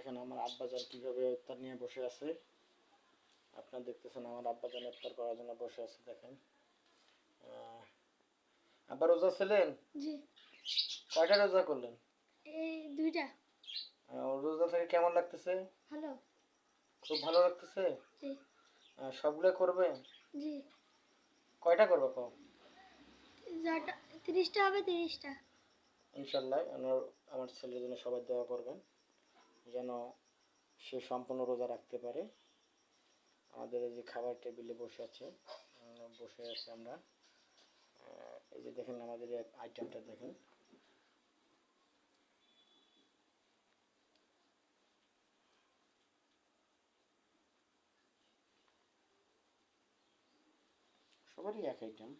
দেখেন আমার আব্বাজান কীভাবে ইফতার নিয়ে বসে আছে। আপনারা দেখতেছেন আমার আব্বাজান ইফতার করার জন্য বসে আছে। দেখেন আব্বা রোজা ছিলেন? জি। কয়টা রোজা করলেন? এই দুইটা। রোজা থেকে কেমন লাগতেছে? ভালো। খুব ভালো লাগতেছে? জি। সবগুলো করবে? জি। কয়টা করবে কও? 30টা হবে, 30টা। ইনশাল্লাহ আমার ছেলের জন্য সবাই দোয়া করবেন যেন সে সম্পূর্ণ রোজা রাখতে পারে। আমাদের এই যে খাবার টেবিলে বসে আছে আমরা। এই যে দেখেন আমাদের আইটেমটা দেখেন। সবারই এক আইটেম।